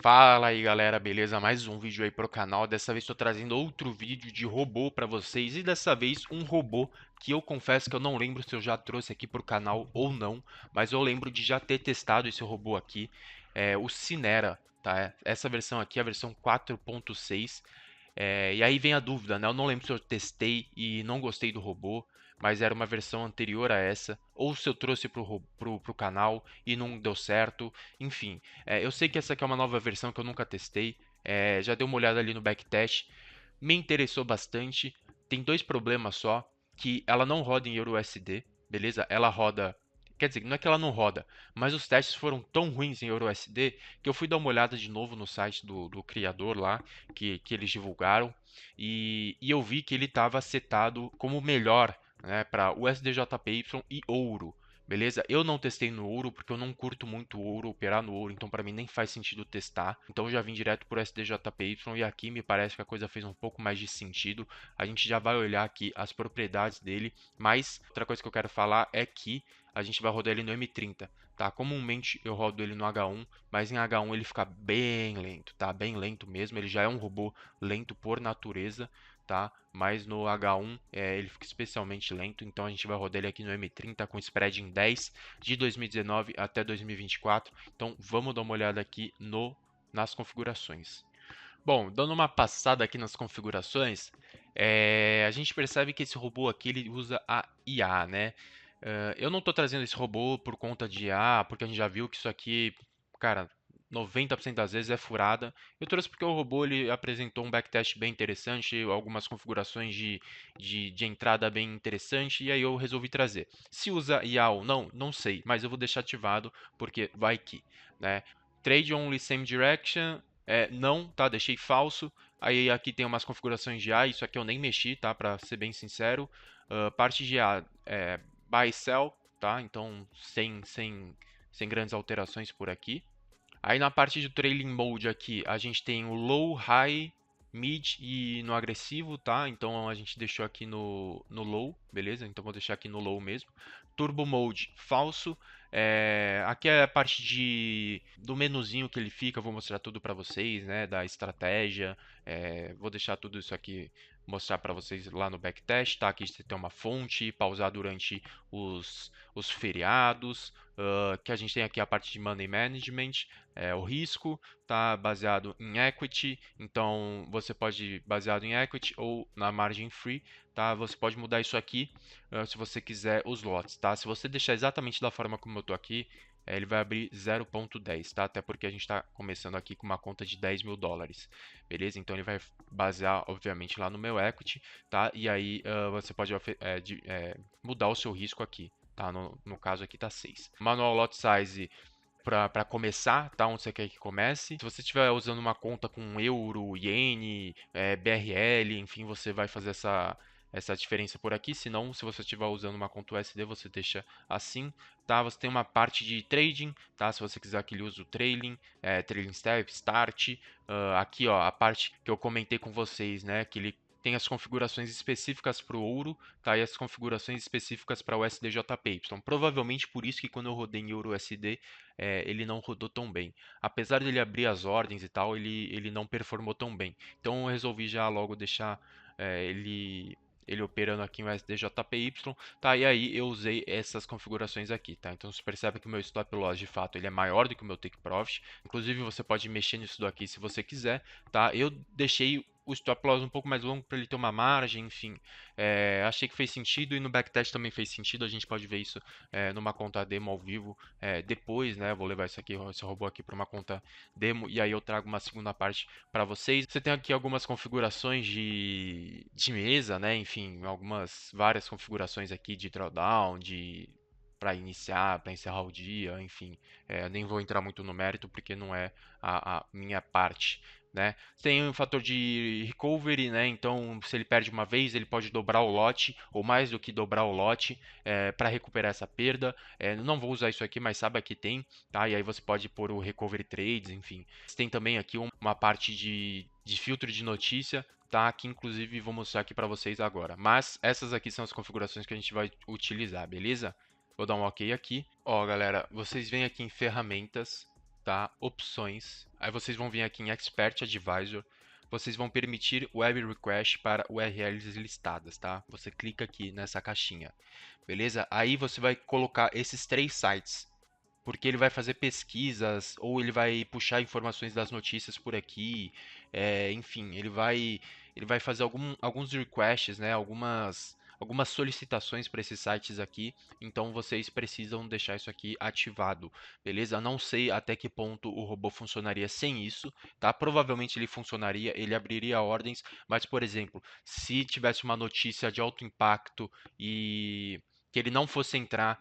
Fala aí galera, beleza? Mais um vídeo aí pro canal. Dessa vez estou trazendo outro vídeo de robô para vocês e dessa vez um robô que eu confesso que eu não lembro se eu já trouxe aqui pro canal ou não, mas eu lembro de já ter testado esse robô aqui, o Cinera, tá? Essa versão aqui é a versão 4.6. E aí vem a dúvida, né? Eu não lembro se eu testei e não gostei do robô, mas era uma versão anterior a essa, ou se eu trouxe pro canal e não deu certo. Enfim, eu sei que essa aqui é uma nova versão que eu nunca testei. Já dei uma olhada ali no backtest, me interessou bastante. Tem dois problemas só, que ela não roda em EuroSD, beleza? Ela roda. Quer dizer, não é que ela não roda, mas os testes foram tão ruins em EuroSD que eu fui dar uma olhada de novo no site do criador lá, que eles divulgaram, e eu vi que ele estava setado como melhor, né, para o SDJPY e ouro. Beleza? Eu não testei no ouro porque eu não curto muito ouro, operar no ouro, então para mim nem faz sentido testar. Então eu já vim direto por SDJPY e aqui me parece que a coisa fez um pouco mais de sentido. A gente já vai olhar aqui as propriedades dele, mas outra coisa que eu quero falar é que a gente vai rodar ele no M30, tá? Comumente eu rodo ele no H1, mas em H1 ele fica bem lento, tá? Bem lento mesmo. Ele já é um robô lento por natureza, tá? Mas no H1 ele fica especialmente lento, então a gente vai rodar ele aqui no M30 com spread em 10 de 2019 até 2024. Então vamos dar uma olhada aqui nas configurações. Bom, dando uma passada aqui nas configurações, a gente percebe que esse robô aqui ele usa a IA, né? Eu não estou trazendo esse robô por conta de IA, porque a gente já viu que isso aqui, cara, 90% das vezes é furada. Eu trouxe porque o robô ele apresentou um backtest bem interessante, algumas configurações de entrada bem interessante, e aí eu resolvi trazer. Se usa IA ou não, não sei, mas eu vou deixar ativado porque vai que, né? Trade only same direction, não, tá? Deixei falso. Aí aqui tem umas configurações de A, isso aqui eu nem mexi, tá? Para ser bem sincero. Parte de A, buy e sell, tá? Então sem grandes alterações por aqui. Aí na parte de trailing mode aqui, a gente tem o low, high, mid e no agressivo, tá? Então a gente deixou aqui no low, beleza? Então vou deixar aqui no low mesmo. Turbo mode falso. Aqui é a parte do menuzinho que ele fica, vou mostrar tudo para vocês, né? Da estratégia. Vou deixar tudo isso aqui mostrar para vocês lá no backtest, tá? Aqui você tem uma fonte, pausar durante os feriados, que a gente tem aqui a parte de money management, o risco está baseado em equity, então você pode baseado em equity ou na margin free, tá? Você pode mudar isso aqui se você quiser os lotes, tá? Se você deixar exatamente da forma como eu estou aqui, ele vai abrir 0,10, tá? Até porque a gente está começando aqui com uma conta de 10 mil dólares, beleza? Então ele vai basear, obviamente, lá no meu equity, tá? E aí você pode mudar o seu risco aqui, tá? No caso aqui tá 6. Manual lot size para começar, tá? Onde você quer que comece. Se você estiver usando uma conta com euro, iene, BRL, enfim, você vai fazer essa diferença por aqui. Se não, se você estiver usando uma conta USD, você deixa assim, tá? Você tem uma parte de trading, tá? Se você quiser que ele use o trailing, trailing step, start. Aqui, ó, a parte que eu comentei com vocês, né? Que ele tem as configurações específicas para o ouro, tá? E as configurações específicas para o SDJPY. Provavelmente por isso que quando eu rodei em EURUSD, ele não rodou tão bem. Apesar dele abrir as ordens e tal, ele não performou tão bem. Então eu resolvi já logo deixar ele operando aqui no SDJPY, tá? E aí eu usei essas configurações aqui, tá? Então você percebe que o meu stop loss de fato ele é maior do que o meu take profit. Inclusive você pode mexer nisso daqui se você quiser, tá? Eu deixei o stop loss um pouco mais longo para ele ter uma margem, enfim. Achei que fez sentido e no backtest também fez sentido. A gente pode ver isso numa conta demo ao vivo depois, né? Vou levar esse robô aqui para uma conta demo e aí eu trago uma segunda parte para vocês. Você tem aqui algumas configurações de mesa, né? Enfim, várias configurações aqui de drawdown, de para iniciar, para encerrar o dia, enfim. Nem vou entrar muito no mérito porque não é a minha parte, né? Tem um fator de recovery, né? Então, se ele perde uma vez, ele pode dobrar o lote, ou mais do que dobrar o lote, para recuperar essa perda. Não vou usar isso aqui, mas sabe que tem, tá? E aí você pode pôr o recovery trades, enfim. Tem também aqui uma parte de filtro de notícia, tá? Que inclusive vou mostrar aqui para vocês agora. Mas essas aqui são as configurações que a gente vai utilizar, beleza? Vou dar um OK aqui. Ó, galera, vocês vêm aqui em ferramentas, tá? Opções. Aí vocês vão vir aqui em Expert Advisor. Vocês vão permitir Web Request para URLs listadas, tá? Você clica aqui nessa caixinha, beleza? Aí você vai colocar esses três sites, porque ele vai fazer pesquisas ou ele vai puxar informações das notícias por aqui, enfim, ele vai fazer alguns requests, né, algumas solicitações para esses sites aqui, então vocês precisam deixar isso aqui ativado, beleza? Não sei até que ponto o robô funcionaria sem isso, tá? Provavelmente ele funcionaria, ele abriria ordens, mas, por exemplo, se tivesse uma notícia de alto impacto e que ele não fosse entrar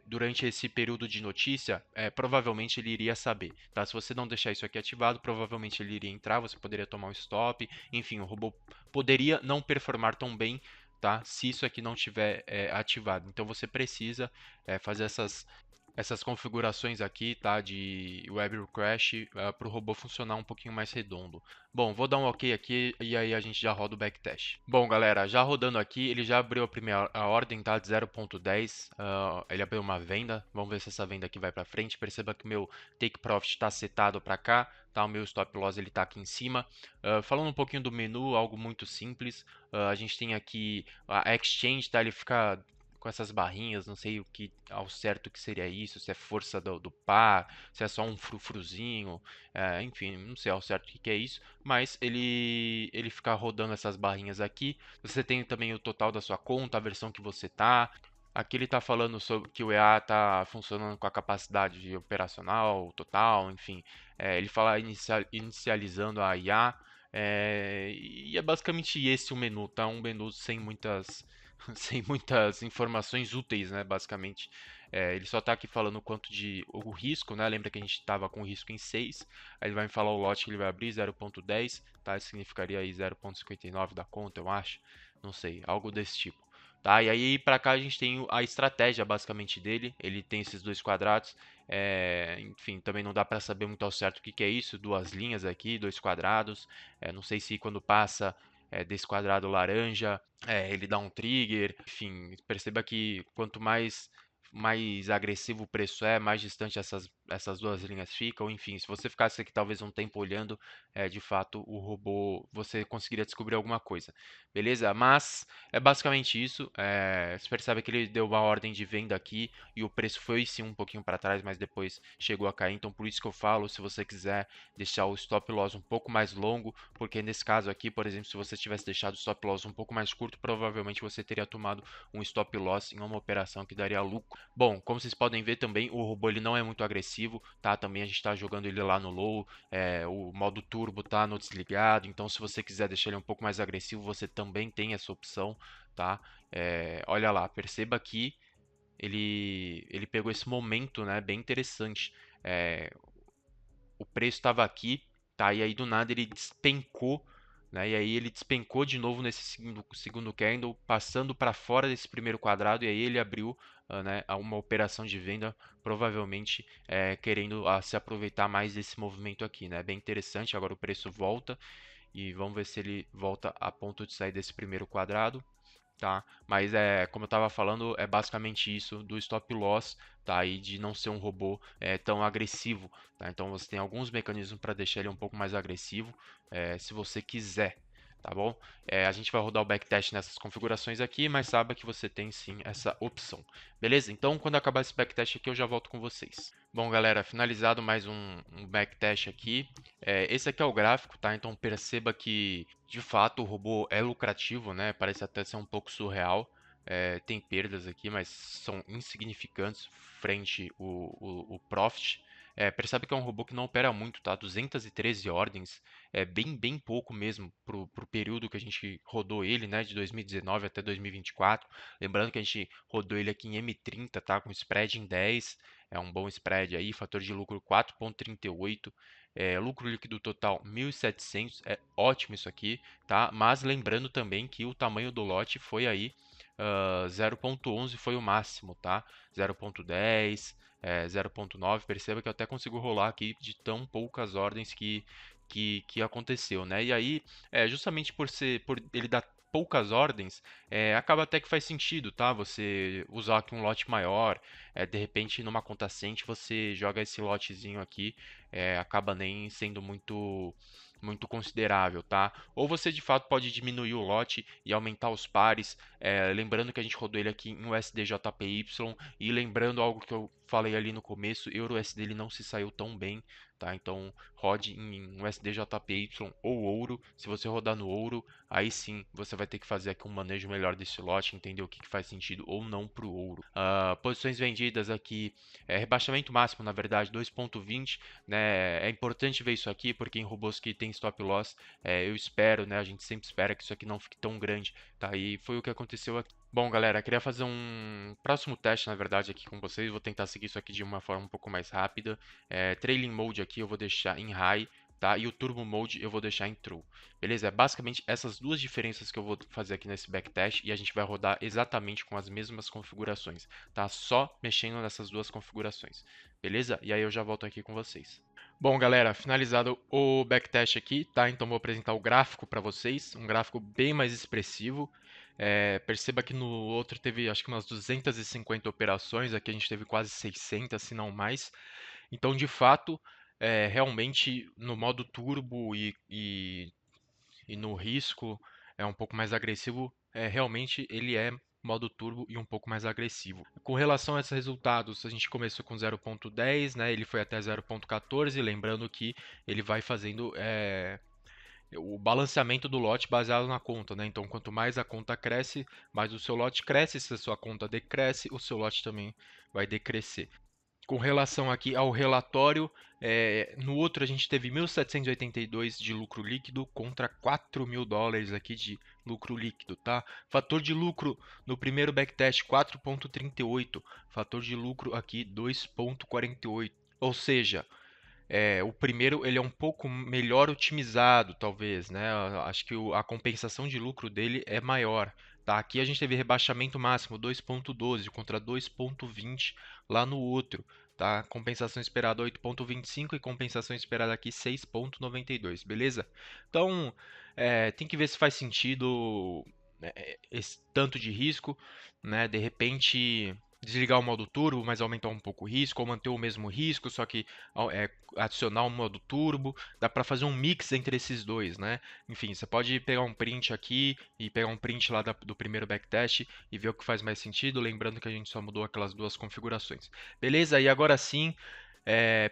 durante esse período de notícia, provavelmente ele iria saber, tá? Se você não deixar isso aqui ativado, provavelmente ele iria entrar, você poderia tomar um stop, enfim, o robô poderia não performar tão bem, tá? Se isso aqui não tiver ativado. Então você precisa fazer essas configurações aqui, tá, de Web Crash para o robô funcionar um pouquinho mais redondo. Bom, vou dar um OK aqui e aí a gente já roda o backtest. Bom, galera, já rodando aqui, ele já abriu a primeira ordem, tá, de 0.10. Ele abriu uma venda. Vamos ver se essa venda aqui vai para frente. Perceba que o meu take profit está setado para cá, tá? O meu stop loss ele está aqui em cima. Falando um pouquinho do menu, algo muito simples. A gente tem aqui a exchange, tá? Ele fica com essas barrinhas, não sei o que ao certo que seria isso, se é força do par, se é só um frufruzinho, enfim, não sei ao certo o que é isso, mas ele fica rodando essas barrinhas aqui. Você tem também o total da sua conta, a versão que você tá. Aqui ele está falando sobre que o EA está funcionando com a capacidade de operacional total, enfim, ele fala inicializando a IA, e é basicamente esse o menu, tá? Um menu sem muitas sem muitas informações úteis, né, basicamente. Ele só está aqui falando o quanto de o risco, né? Lembra que a gente estava com o risco em 6. Aí ele vai me falar o lote que ele vai abrir, 0.10, tá? Isso significaria aí 0.59 da conta, eu acho. Não sei, algo desse tipo. Tá? E aí para cá a gente tem a estratégia basicamente dele. Ele tem esses dois quadrados. Enfim, também não dá para saber muito ao certo o que é isso. Duas linhas aqui, dois quadrados. Não sei se quando passa desse quadrado laranja, ele dá um trigger, enfim, perceba que quanto mais agressivo o preço mais distante essas duas linhas ficam. Enfim, se você ficasse aqui talvez um tempo olhando, de fato o robô você conseguiria descobrir alguma coisa, beleza? Mas é basicamente isso. Você percebe que ele deu uma ordem de venda aqui e o preço foi sim um pouquinho para trás, mas depois chegou a cair. Então por isso que eu falo, se você quiser deixar o stop loss um pouco mais longo, porque nesse caso aqui, por exemplo, se você tivesse deixado o stop loss um pouco mais curto, provavelmente você teria tomado um stop loss em uma operação que daria lucro. Bom, como vocês podem ver também, o robô ele não é muito agressivo, tá? Também a gente está jogando ele lá no low, o modo turbo tá no desligado, então se você quiser deixar ele um pouco mais agressivo, você também tem essa opção, tá? Olha lá, perceba que ele pegou esse momento, né, bem interessante. É, o preço estava aqui, tá? E aí do nada ele despencou, né? E aí ele despencou de novo nesse segundo candle, passando para fora desse primeiro quadrado, e aí ele abriu, né, uma operação de venda, provavelmente querendo se aproveitar mais desse movimento aqui, né? Bem interessante. Agora o preço volta e vamos ver se ele volta a ponto de sair desse primeiro quadrado, tá? Mas como eu estava falando, é basicamente isso do stop loss, tá? E de não ser um robô tão agressivo, tá? Então você tem alguns mecanismos para deixar ele um pouco mais agressivo, se você quiser, tá bom? A gente vai rodar o backtest nessas configurações aqui, mas saiba que você tem sim essa opção, beleza? Então quando acabar esse backtest aqui eu já volto com vocês. Bom, galera, finalizado mais um backtest aqui. Esse aqui é o gráfico, tá? Então perceba que de fato o robô é lucrativo, né? Parece até ser um pouco surreal. Tem perdas aqui, mas são insignificantes frente o profit. Percebe que é um robô que não opera muito, tá? 213 ordens, é bem pouco mesmo pro período que a gente rodou ele, né? De 2019 até 2024. Lembrando que a gente rodou ele aqui em M30, tá? Com spread em 10, é um bom spread aí, fator de lucro 4,38. Lucro líquido total 1.700, é ótimo isso aqui, tá? Mas lembrando também que o tamanho do lote foi aí 0.11 foi o máximo, tá? 0.10, 0.9, perceba que eu até consigo rolar aqui de tão poucas ordens que aconteceu, né? E aí, justamente por ele dar poucas ordens, acaba até que faz sentido, tá? Você usar aqui um lote maior, de repente numa conta Ascent você joga esse lotezinho aqui, acaba nem sendo muito considerável, tá? Ou você de fato pode diminuir o lote e aumentar os pares, lembrando que a gente rodou ele aqui em USDJPY e lembrando algo que eu falei ali no começo, EURUSD ele não se saiu tão bem, tá? Então rode em USDJPY ou ouro. Se você rodar no ouro, aí sim você vai ter que fazer aqui um manejo melhor desse lote, entender o que faz sentido ou não para o ouro. Posições vendidas aqui, rebaixamento máximo, na verdade, 2,20, né? É importante ver isso aqui porque em robôs que tem stop loss, eu espero, né? A gente sempre espera que isso aqui não fique tão grande, tá? E foi o que aconteceu aqui. Bom, galera, queria fazer um próximo teste, na verdade, aqui com vocês. Vou tentar seguir isso aqui de uma forma um pouco mais rápida. Trailing Mode aqui eu vou deixar em High, tá? E o Turbo Mode eu vou deixar em True. Beleza? É basicamente essas duas diferenças que eu vou fazer aqui nesse backtest e a gente vai rodar exatamente com as mesmas configurações, tá? Só mexendo nessas duas configurações. Beleza? E aí eu já volto aqui com vocês. Bom, galera, finalizado o backtest aqui, tá? Então vou apresentar o gráfico para vocês, um gráfico bem mais expressivo. Perceba que no outro teve acho que umas 250 operações, aqui a gente teve quase 600, se não mais. Então, de fato, realmente no modo turbo e no risco é um pouco mais agressivo, realmente ele é modo turbo e um pouco mais agressivo. Com relação a esses resultados, a gente começou com 0.10, né? Ele foi até 0.14, lembrando que ele vai fazendo o balanceamento do lote baseado na conta, né? Então, quanto mais a conta cresce, mais o seu lote cresce. Se a sua conta decresce, o seu lote também vai decrescer. Com relação aqui ao relatório, no outro a gente teve 1.782 de lucro líquido contra 4 mil dólares aqui de lucro líquido, tá? Fator de lucro no primeiro backtest 4,38, fator de lucro aqui 2,48. Ou seja, o primeiro ele é um pouco melhor otimizado, talvez, né? Acho que a compensação de lucro dele é maior. Tá? Aqui a gente teve rebaixamento máximo 2,12 contra 2,20 lá no outro. Tá? Compensação esperada 8,25 e compensação esperada aqui 6,92, beleza? Então, tem que ver se faz sentido esse tanto de risco, né? De repente desligar o modo turbo, mas aumentar um pouco o risco, ou manter o mesmo risco, só que adicionar um modo turbo, dá para fazer um mix entre esses dois, né? Enfim, você pode pegar um print aqui e pegar um print lá do primeiro backtest e ver o que faz mais sentido, lembrando que a gente só mudou aquelas duas configurações. Beleza? E agora sim,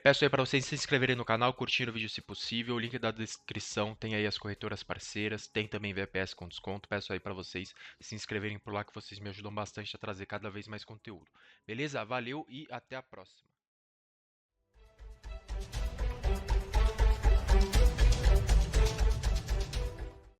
peço aí para vocês se inscreverem no canal, curtir o vídeo se possível, o link da descrição tem aí as corretoras parceiras, tem também VPS com desconto, peço aí para vocês se inscreverem por lá que vocês me ajudam bastante a trazer cada vez mais conteúdo. Beleza? Valeu e até a próxima.